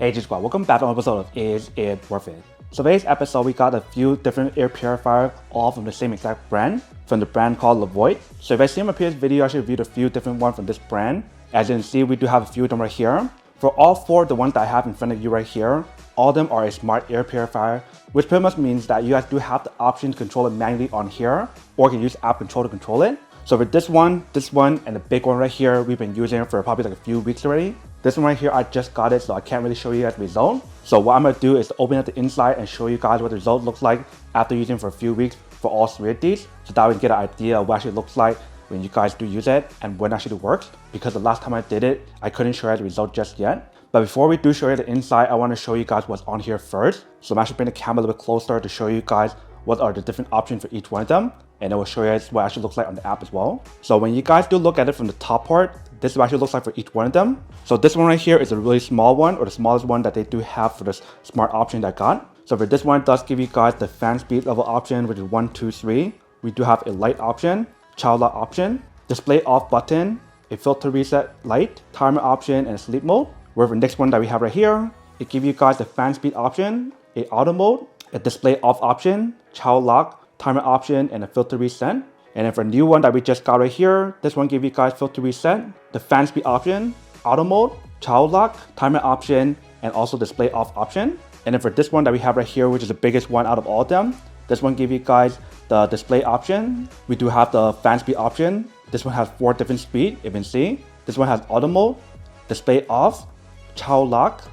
Hey G Squad, welcome back to another episode of Is It Worth It? So today's episode we got a few different air purifiers all from the same exact brand, from the brand called Levoit. So if I see my previous video, I actually reviewed a few different ones from this brand. As you can see, we do have a few of them right here. For all four of the ones that I have in front of you right here, all of them are a smart air purifier, which pretty much means that you guys do have the option to control it manually on here, or you can use app control to control it. So for this one, and the big one right here, we've been using it for probably like a few weeks already. This one right here, I just got it, so I can't really show you guys the result. So what I'm gonna do is open up the inside and show you guys what the result looks like after using it for a few weeks for all three of these. So that way you get an idea of what actually looks like when you guys do use it and when it actually works. Because the last time I did it, I couldn't show you the result just yet. But before we do show you the inside, I wanna show you guys what's on here first. So I'm actually bringing the camera a little bit closer to show you guys what are the different options for each one of them. And I will show you guys what it actually looks like on the app as well. So when you guys do look at it from the top part, this is what it actually looks like for each one of them. So this one right here is a really small one, or the smallest one that they do have for this smart option that I got. So for this one, it does give you guys the fan speed level option, which is 1, 2, 3. We do have a light option, child lock option, display off button, a filter reset light, timer option, and a sleep mode. Where the next one that we have right here, it gives you guys the fan speed option, a auto mode, a display off option, child lock, timer option, and a filter reset. And then for the new one that we just got right here, this one gives you guys filter reset, the fan speed option, auto mode, child lock, timer option, and also display off option. And then for this one that we have right here, which is the biggest one out of all of them, this one gives you guys the display option. We do have the fan speed option. This one has 4 different speeds, you can see. This one has auto mode, display off, child lock,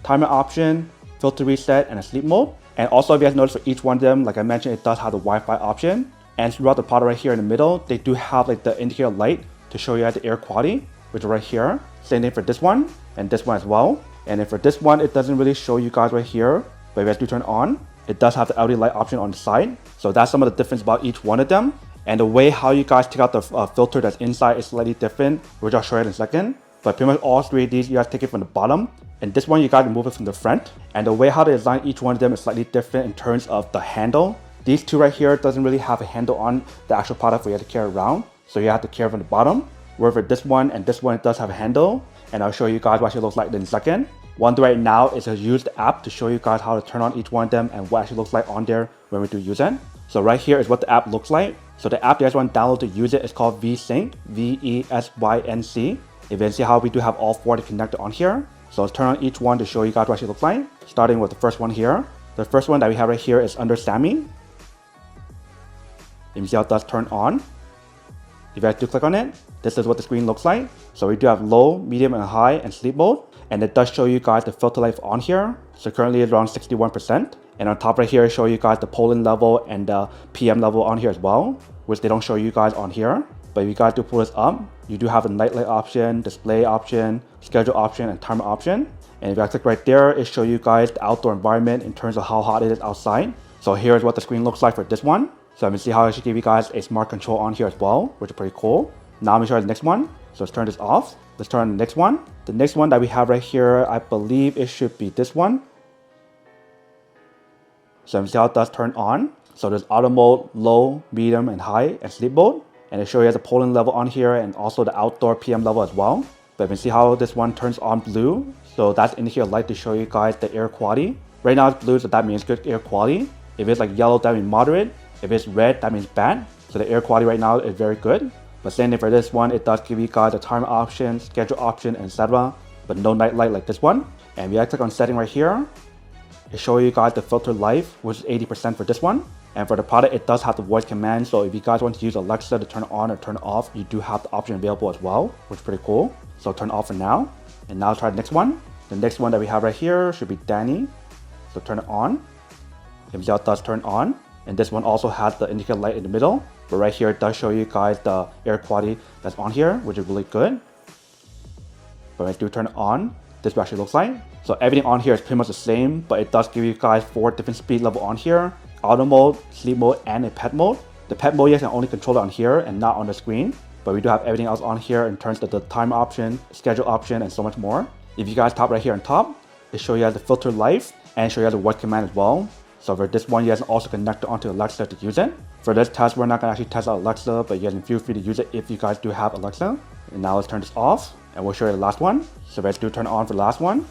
timer option, filter reset, and a sleep mode. And also if you guys notice for each one of them, like I mentioned, it does have the Wi-Fi option. And throughout the product right here in the middle, they do have like the indicator light to show you guys the air quality, which is right here. Same thing for this one and this one as well. And then for this one, it doesn't really show you guys right here, but if you guys do turn it on, it does have the LED light option on the side. So that's some of the difference about each one of them. And the way how you guys take out the filter that's inside is slightly different, which I'll show you in a second. But pretty much all three of these, you guys take it from the bottom. And this one, you guys remove it from the front. And the way how they design each one of them is slightly different in terms of the handle. These two right here doesn't really have a handle on the actual product for you to carry around. So you have to carry from the bottom. Where for this one and this one, it does have a handle. And I'll show you guys what it looks like in a second. One thing right now is to use the app to show you guys how to turn on each one of them and what it actually looks like on there when we do use it. So right here is what the app looks like. So the app you guys want to download to use it is called VSync, VESYNC. If you can see how we do have all 4 to connect on here. So let's turn on each one to show you guys what it looks like. Starting with the first one here. The first one that we have right here is under Sammy. You can see how it does turn on. If you guys do click on it, this is what the screen looks like. So we do have low, medium, and high, and sleep mode. And it does show you guys the filter life on here. So currently it's around 61%. And on top right here, it shows you guys the pollen level and the PM level on here as well, which they don't show you guys on here. But if you guys do pull this up, you do have a night light option, display option, schedule option, and timer option. And if you guys click right there, it shows you guys the outdoor environment in terms of how hot it is outside. So here's what the screen looks like for this one. So you can see how I should give you guys a smart control on here as well, which is pretty cool. Now I'm gonna show you the next one. So let's turn this off. Let's turn on the next one. The next one that we have right here, I believe it should be this one. So you can see how it does turn on. So there's auto mode, low, medium, and high, and sleep mode. And it shows you the pollen level on here and also the outdoor PM level as well. But you can see how this one turns on blue. So that's in here light to show you guys the air quality. Right now it's blue, so that means good air quality. If it's like yellow, that means moderate. If it's red, that means bad. So the air quality right now is very good. But same thing for this one, it does give you guys a timer option, schedule option, etc. But no night light like this one. And if you click on setting right here, it shows you guys the filter life, which is 80% for this one. And for the product, it does have the voice command. So if you guys want to use Alexa to turn it on or turn it off, you do have the option available as well, which is pretty cool. So turn off for now. And now try the next one. The next one that we have right here should be Danny. So turn it on. If you see how it does turn on. And this one also has the indicator light in the middle. But right here, it does show you guys the air quality that's on here, which is really good. But when I do turn it on, this is what it actually looks like. So everything on here is pretty much the same, but it does give you guys 4 different speed level on here. Auto mode, sleep mode, and a pet mode. The pet mode you can only control it on here and not on the screen. But we do have everything else on here in terms of the time option, schedule option, and so much more. If you guys tap right here on top, it shows you guys the filter life and show you guys the voice command as well. So for this one, you guys can also connect it onto Alexa to use it. For this test, we're not gonna actually test out Alexa, but you guys can feel free to use it if you guys do have Alexa. And now let's turn this off, and we'll show you the last one. So let's do turn on for the last one.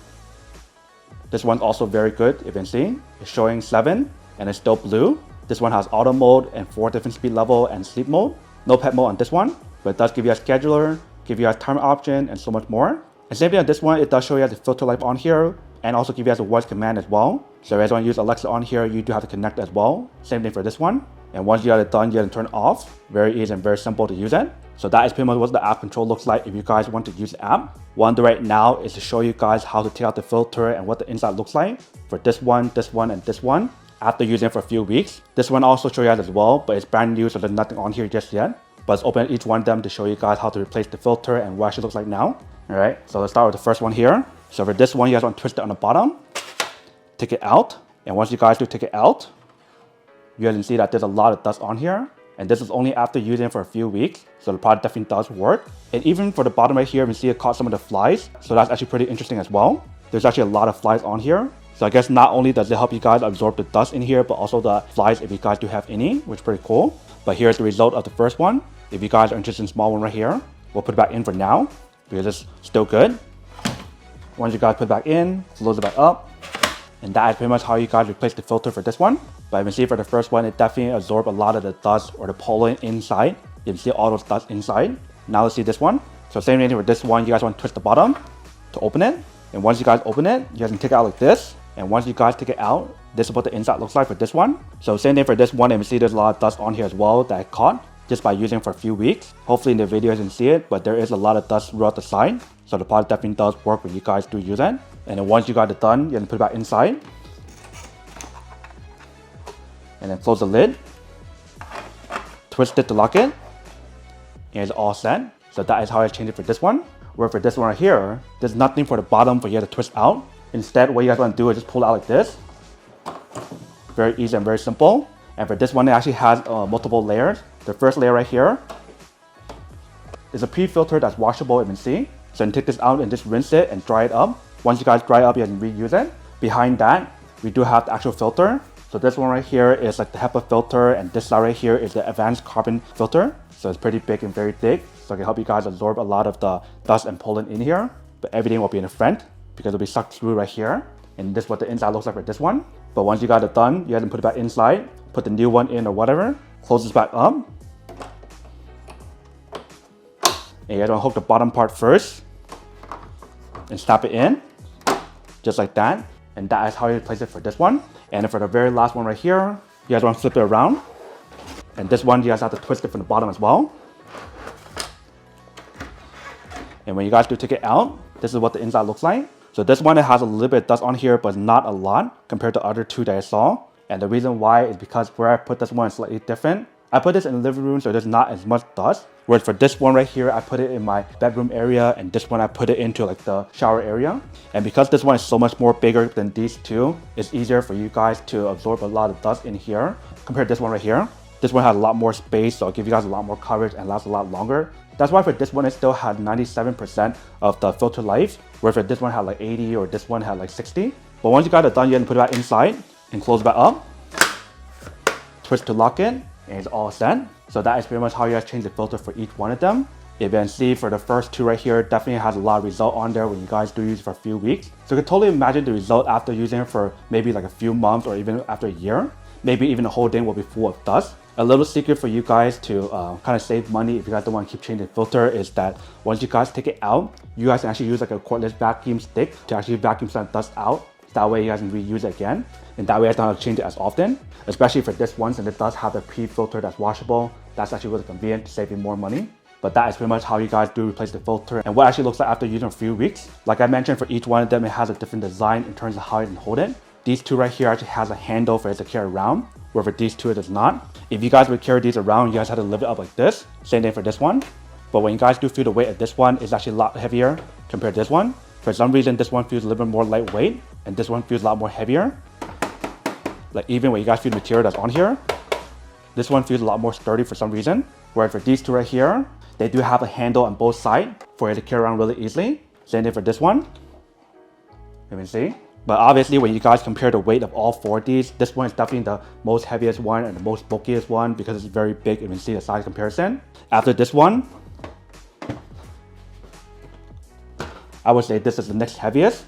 This one's also very good. You can see it's showing 7 and it's still blue. This one has auto mode and 4 different speed level and sleep mode. No pet mode on this one, but it does give you a scheduler, give you a timer option, and so much more. And same thing on this one, it does show you the filter light on here, and also give you as a voice command as well. So if you guys want to use Alexa on here, you do have to connect as well. Same thing for this one. And once you got it done, you can turn it off. Very easy and very simple to use it. So that is pretty much what the app control looks like if you guys want to use the app. What I'm doing right now is to show you guys how to take out the filter and what the inside looks like for this one, and this one. After using it for a few weeks. This one also show you guys as well, but it's brand new, so there's nothing on here just yet. But let's open each one of them to show you guys how to replace the filter and what it actually looks like now. Alright, so let's start with the first one here. So for this one, you guys want to twist it on the bottom, take it out, and once you guys do take it out, you guys can see that there's a lot of dust on here. And this is only after using it for a few weeks, so the product definitely does work. And even for the bottom right here, you can see it caught some of the flies, so that's actually pretty interesting as well. There's actually a lot of flies on here. So I guess not only does it help you guys absorb the dust in here, but also the flies if you guys do have any, which is pretty cool. But here's the result of the first one. If you guys are interested in small one right here, we'll put it back in for now because it's still good. Once you guys put it back in, close it back up. And that is pretty much how you guys replace the filter for this one. But you can see for the first one, it definitely absorbed a lot of the dust or the pollen inside. You can see all those dust inside. Now let's see this one. So same thing with this one, you guys want to twist the bottom to open it. And once you guys open it, you guys can take it out like this. And once you guys take it out, this is what the inside looks like for this one. So same thing for this one, and you see there's a lot of dust on here as well that I caught just by using it for a few weeks. Hopefully in the video you can see it, but there is a lot of dust throughout the side. So the product definitely does work when you guys do use it. And then once you got it done, you can put it back inside. And then close the lid. Twist it to lock it. And it's all set. So that is how I changed it for this one. Where for this one right here, there's nothing for the bottom for you to twist out. Instead, what you guys want to do is just pull it out like this. Very easy and very simple. And for this one, it actually has multiple layers. The first layer right here is a pre-filter that's washable, you can see. So you can take this out and just rinse it and dry it up. Once you guys dry it up, you can reuse it. Behind that, we do have the actual filter. So this one right here is like the HEPA filter, and this side right here is the advanced carbon filter. So it's pretty big and very thick. So it can help you guys absorb a lot of the dust and pollen in here. But everything will be in the front because it'll be sucked through right here. And this is what the inside looks like for this one. But once you got it done, you have to put it back inside, put the new one in or whatever, close this back up. And you have to hook the bottom part first and snap it in, just like that. And that is how you place it for this one. And then for the very last one right here, you guys want to flip it around. And this one, you guys have to twist it from the bottom as well. And when you guys do take it out, this is what the inside looks like. So this one, it has a little bit of dust on here, but not a lot compared to the other two that I saw. And the reason why is because where I put this one is slightly different. I put this in the living room, so there's not as much dust. Whereas for this one right here, I put it in my bedroom area, and this one I put it into like the shower area. And because this one is so much more bigger than these two, it's easier for you guys to absorb a lot of dust in here compared to this one right here. This one has a lot more space, so it'll give you guys a lot more coverage and lasts a lot longer. That's why for this one, it still had 97% of the filter life, whereas for this one had like 80 or this one had like 60. But once you got it done, you can put it back inside and close it back up. Twist to lock it, and it's all set. So that is pretty much how you guys change the filter for each one of them. If you can see for the first two right here, definitely has a lot of result on there when you guys do use it for a few weeks. So you can totally imagine the result after using it for maybe like a few months or even after a year. Maybe even the whole thing will be full of dust. A little secret for you guys to kind of save money if you guys don't want to keep changing the filter is that once you guys take it out, you guys can actually use like a cordless vacuum stick to actually vacuum some dust out. That way you guys can reuse it again. And that way you don't have to change it as often, especially for this one, since it does have a pre-filter that's washable. That's actually really convenient to save you more money. But that is pretty much how you guys do replace the filter and what it actually looks like after using a few weeks. Like I mentioned, for each one of them, it has a different design in terms of how you can hold it. These two right here actually has a handle for it to carry around, where for these two it does not. If you guys would carry these around, you guys have to lift it up like this. Same thing for this one. But when you guys do feel the weight of this one, it's actually a lot heavier compared to this one. For some reason, this one feels a little bit more lightweight, and this one feels a lot more heavier. Like even when you guys feel the material that's on here, this one feels a lot more sturdy for some reason. Whereas for these two right here, they do have a handle on both sides for it to carry around really easily. Same thing for this one. You can see. But obviously, when you guys compare the weight of all four of these, this one is definitely the most heaviest one and the most bulkiest one because it's very big. You can see the size comparison. After this one, I would say this is the next heaviest.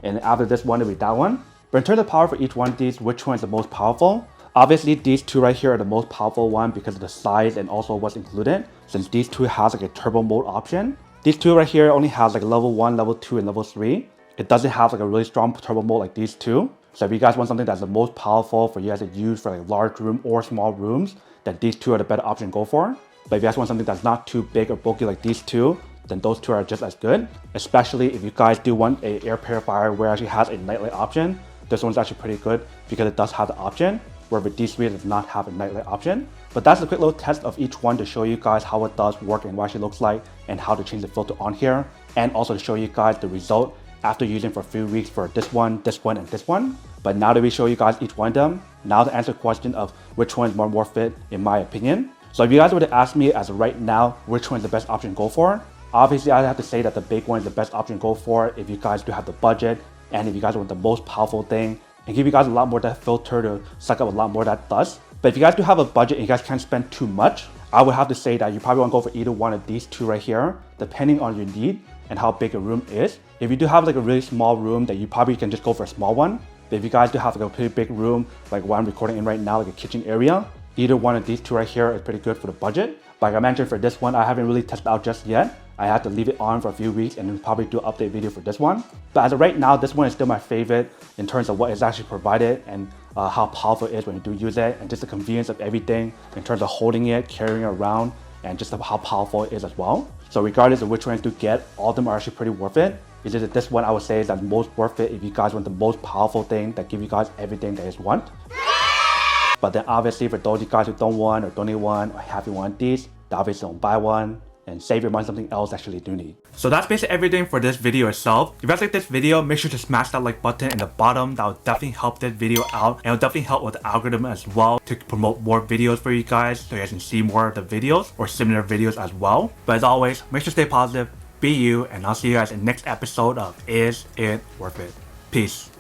and after this one, it'll be that one. But in terms of power for each one of these, which one is the most powerful? Obviously, these two right here are the most powerful one because of the size and also what's included, since these two has like a turbo mode option. These two right here only has like level 1, level 2, and level 3. It doesn't have like a really strong turbo mode like these two. So if you guys want something that's the most powerful for you guys to use for like large room or small rooms, then these two are the better option to go for. But if you guys want something that's not too big or bulky like these two, then those two are just as good. Especially if you guys do want a air purifier where it actually has a nightlight option, this one's actually pretty good because it does have the option, where with these three it does not have a nightlight option. But that's a quick little test of each one to show you guys how it does work and what it actually looks like and how to change the filter on here, and also to show you guys the result after using for a few weeks for this one, and this one. But now that we show you guys each one of them, now to answer the question of which one is more worth it in my opinion. So if you guys were to ask me as of right now which one is the best option to go for, obviously I'd have to say that the big one is the best option to go for if you guys do have the budget and if you guys want the most powerful thing and give you guys a lot more of that filter to suck up a lot more of that dust. But if you guys do have a budget and you guys can't spend too much, I would have to say that you probably want to go for either one of these two right here, depending on your need and how big a room is. If you do have like a really small room, then you probably can just go for a small one. But if you guys do have like a pretty big room, like what I'm recording in right now, like a kitchen area, either one of these two right here is pretty good for the budget. But like I mentioned, for this one, I haven't really tested out just yet. I had to leave it on for a few weeks and then probably do an update video for this one. But as of right now, this one is still my favorite in terms of what is actually provided and how powerful it is when you do use it, and just the convenience of everything in terms of holding it, carrying it around, and just how powerful it is as well. So regardless of which one you do get, all of them are actually pretty worth it. It's just that this one I would say is the most worth it if you guys want the most powerful thing that give you guys everything that you want. But then obviously for those of you guys who don't want or don't need one or have you want these, then obviously don't buy one and save your money on something else actually do need. So that's basically everything for this video itself. If you guys like this video, make sure to smash that like button in the bottom. That will definitely help this video out, and it will definitely help with the algorithm as well to promote more videos for you guys so you guys can see more of the videos or similar videos as well. But as always, make sure to stay positive, be you, and I'll see you guys in the next episode of Is It Worth It? Peace.